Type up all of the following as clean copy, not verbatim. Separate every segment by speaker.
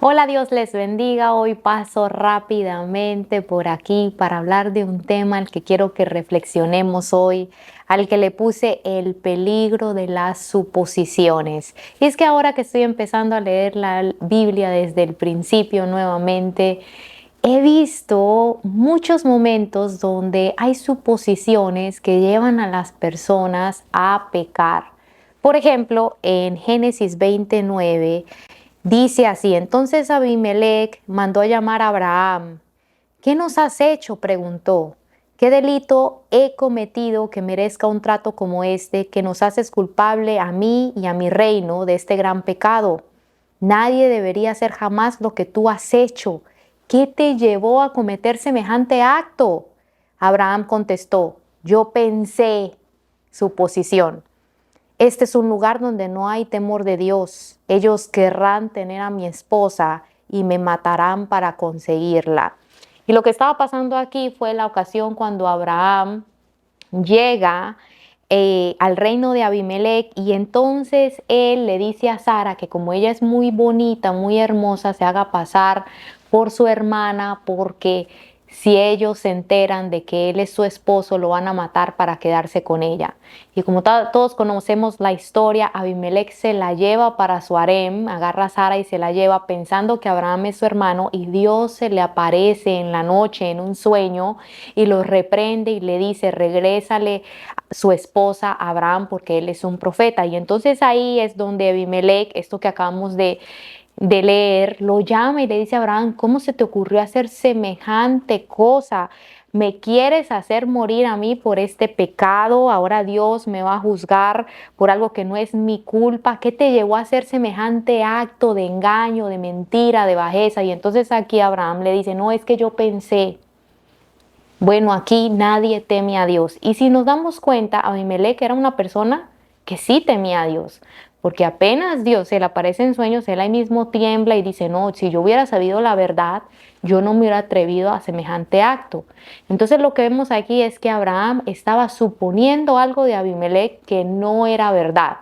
Speaker 1: Hola, Dios les bendiga. Hoy paso rápidamente por aquí para hablar de un tema al que quiero que reflexionemos hoy, al que le puse el peligro de las suposiciones. Y es que ahora que estoy empezando a leer la Biblia desde el principio nuevamente, he visto muchos momentos donde hay suposiciones que llevan a las personas a pecar. Por ejemplo, en Génesis 29 dice así: entonces Abimelech mandó a llamar a Abraham. ¿Qué nos has hecho?, preguntó. ¿Qué delito he cometido que merezca un trato como este, que nos haces culpable a mí y a mi reino de este gran pecado? Nadie debería hacer jamás lo que tú has hecho. ¿Qué te llevó a cometer semejante acto? Abraham contestó: yo pensé. Su posición: este es un lugar donde no hay temor de Dios. Ellos querrán tener a mi esposa y me matarán para conseguirla. Y lo que estaba pasando aquí fue la ocasión cuando Abraham llega al reino de Abimelech, y entonces él le dice a Sara que como ella es muy bonita, muy hermosa, se haga pasar por su hermana, porque si ellos se enteran de que él es su esposo, lo van a matar para quedarse con ella. Y como todos conocemos la historia, Abimelech se la lleva para su harem, agarra a Sara y se la lleva pensando que Abraham es su hermano, y Dios se le aparece en la noche en un sueño y lo reprende y le dice: regrésale su esposa a Abraham porque él es un profeta. Y entonces ahí es donde Abimelech, esto que acabamos de leer, lo llama y le dice a Abraham: ¿cómo se te ocurrió hacer semejante cosa? ¿Me quieres hacer morir a mí por este pecado? Ahora Dios me va a juzgar por algo que no es mi culpa. ¿Qué te llevó a hacer semejante acto de engaño, de mentira, de bajeza? Y entonces aquí Abraham le dice: no, es que yo pensé. Bueno, aquí nadie teme a Dios. Y si nos damos cuenta, Abimelech era una persona que sí temía a Dios, porque apenas Dios se le aparece en sueños, él ahí mismo tiembla y dice: no, si yo hubiera sabido la verdad, yo no me hubiera atrevido a semejante acto. Entonces lo que vemos aquí es que Abraham estaba suponiendo algo de Abimelech que no era verdad.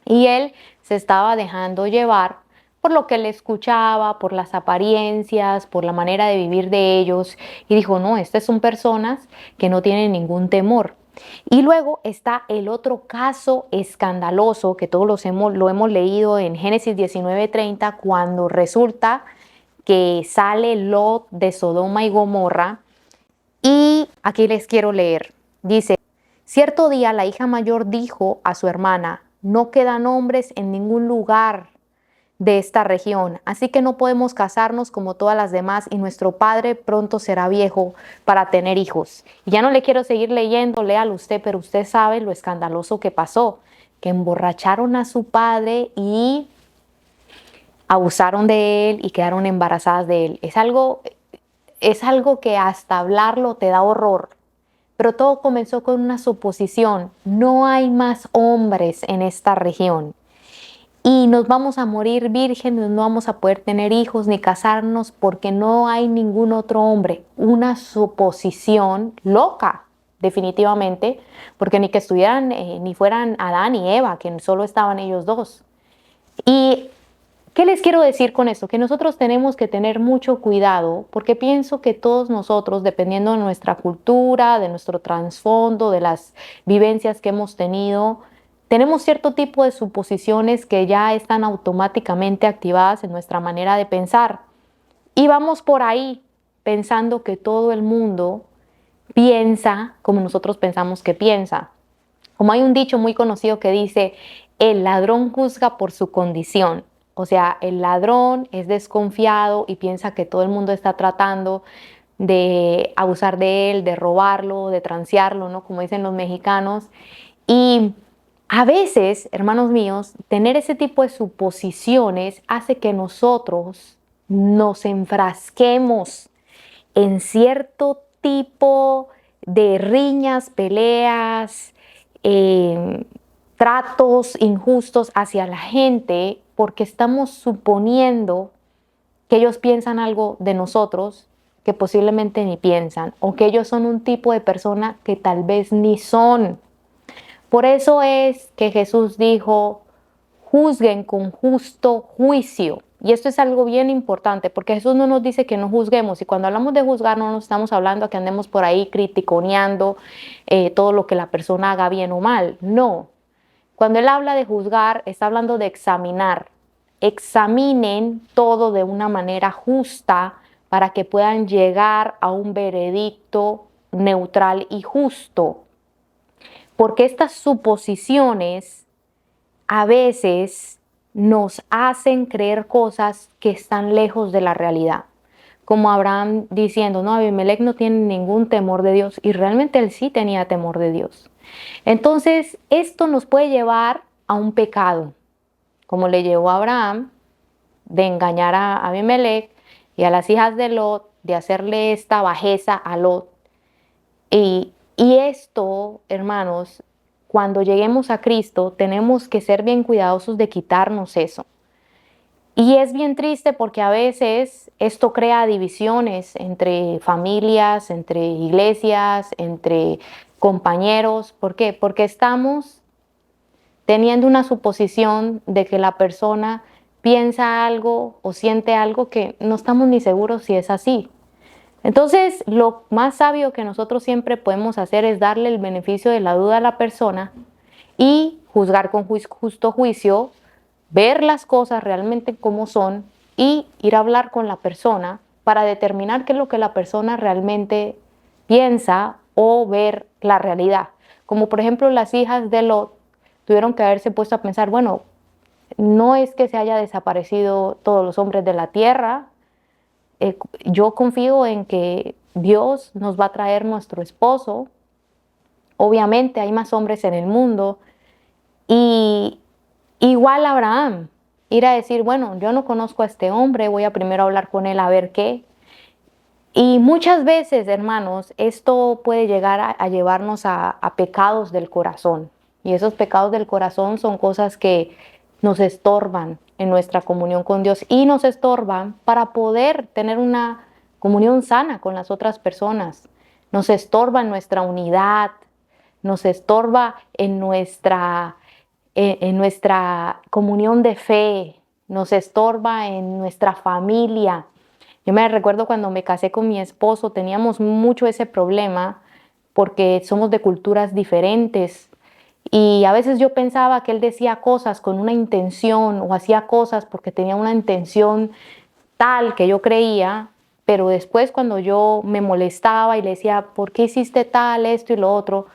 Speaker 1: Y él se estaba dejando llevar por lo que él escuchaba, por las apariencias, por la manera de vivir de ellos. Y dijo: no, estas son personas que no tienen ningún temor. Y luego está el otro caso escandaloso que todos lo hemos leído en Génesis 19:30, cuando resulta que sale Lot de Sodoma y Gomorra. Y aquí les quiero leer. Dice: cierto día la hija mayor dijo a su hermana: no quedan hombres en ningún lugar de esta región, así que no podemos casarnos como todas las demás, y nuestro padre pronto será viejo para tener hijos. Y ya no le quiero seguir leyendo, léalo usted, pero usted sabe lo escandaloso que pasó, que emborracharon a su padre y abusaron de él y quedaron embarazadas de él. Es algo que hasta hablarlo te da horror. Pero todo comenzó con una suposición: no hay más hombres en esta región y nos vamos a morir vírgenes, no vamos a poder tener hijos ni casarnos porque no hay ningún otro hombre. Una suposición loca, definitivamente, porque ni que estuvieran, ni fueran Adán y Eva, que solo estaban ellos dos. Y ¿qué les quiero decir con esto? Que nosotros tenemos que tener mucho cuidado, porque pienso que todos nosotros, dependiendo de nuestra cultura, de nuestro trasfondo, de las vivencias que hemos tenido, tenemos cierto tipo de suposiciones que ya están automáticamente activadas en nuestra manera de pensar. Y vamos por ahí pensando que todo el mundo piensa como nosotros pensamos que piensa. Como hay un dicho muy conocido que dice: el ladrón juzga por su condición. O sea, el ladrón es desconfiado y piensa que todo el mundo está tratando de abusar de él, de robarlo, de transearlo, ¿no? Como dicen los mexicanos. Y a veces, hermanos míos, tener ese tipo de suposiciones hace que nosotros nos enfrasquemos en cierto tipo de riñas, peleas, eh, tratos injustos hacia la gente, porque estamos suponiendo que ellos piensan algo de nosotros que posiblemente ni piensan, o que ellos son un tipo de persona que tal vez ni son. Por eso es que Jesús dijo: juzguen con justo juicio. Y esto es algo bien importante porque Jesús no nos dice que no juzguemos. Y cuando hablamos de juzgar no nos estamos hablando que andemos por ahí criticoneando todo lo que la persona haga bien o mal. No. Cuando Él habla de juzgar, está hablando de examinar. Examinen todo de una manera justa para que puedan llegar a un veredicto neutral y justo. Porque estas suposiciones a veces nos hacen creer cosas que están lejos de la realidad. Como Abraham diciendo, no, Abimelech no tiene ningún temor de Dios, y realmente él sí tenía temor de Dios. Entonces, esto nos puede llevar a un pecado, como le llevó a Abraham, de engañar a Abimelech y a las hijas de Lot, de hacerle esta bajeza a Lot. Y esto, hermanos, cuando lleguemos a Cristo, tenemos que ser bien cuidadosos de quitarnos eso. Y es bien triste porque a veces esto crea divisiones entre familias, entre iglesias, entre compañeros. ¿Por qué? Porque estamos teniendo una suposición de que la persona piensa algo o siente algo que no estamos ni seguros si es así. Entonces, lo más sabio que nosotros siempre podemos hacer es darle el beneficio de la duda a la persona y juzgar con justo juicio, ver las cosas realmente como son y ir a hablar con la persona para determinar qué es lo que la persona realmente piensa o ver la realidad. Como por ejemplo las hijas de Lot tuvieron que haberse puesto a pensar, bueno, no es que se haya desaparecido todos los hombres de la tierra, yo confío en que Dios nos va a traer nuestro esposo. Obviamente hay más hombres en el mundo. Y igual Abraham, ir a decir, bueno, yo no conozco a este hombre, voy a primero hablar con él a ver qué. Y muchas veces, hermanos, esto puede llegar a llevarnos a pecados del corazón. Y esos pecados del corazón son cosas que nos estorban en nuestra comunión con Dios y nos estorban para poder tener una comunión sana con las otras personas. Nos estorba en nuestra unidad, nos estorba en nuestra comunión de fe, nos estorba en nuestra familia. Yo me recuerdo cuando me casé con mi esposo, teníamos mucho ese problema porque somos de culturas diferentes. Y a veces yo pensaba que él decía cosas con una intención o hacía cosas porque tenía una intención tal que yo creía, pero después cuando yo me molestaba y le decía, ¿por qué hiciste tal, esto y lo otro?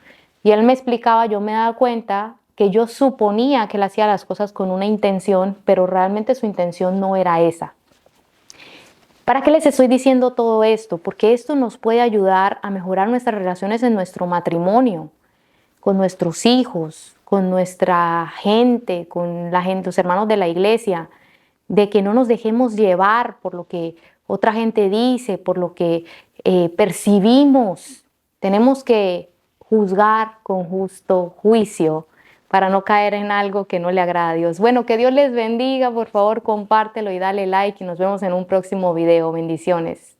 Speaker 1: Y él me explicaba, yo me daba cuenta que yo suponía que él hacía las cosas con una intención, pero realmente su intención no era esa. ¿Para qué les estoy diciendo todo esto? Porque esto nos puede ayudar a mejorar nuestras relaciones en nuestro matrimonio, con nuestros hijos, con nuestra gente, con la gente, los hermanos de la iglesia, de que no nos dejemos llevar por lo que otra gente dice, por lo que percibimos. Tenemos que juzgar con justo juicio para no caer en algo que no le agrada a Dios. Bueno, que Dios les bendiga, por favor, compártelo y dale like y nos vemos en un próximo video. Bendiciones.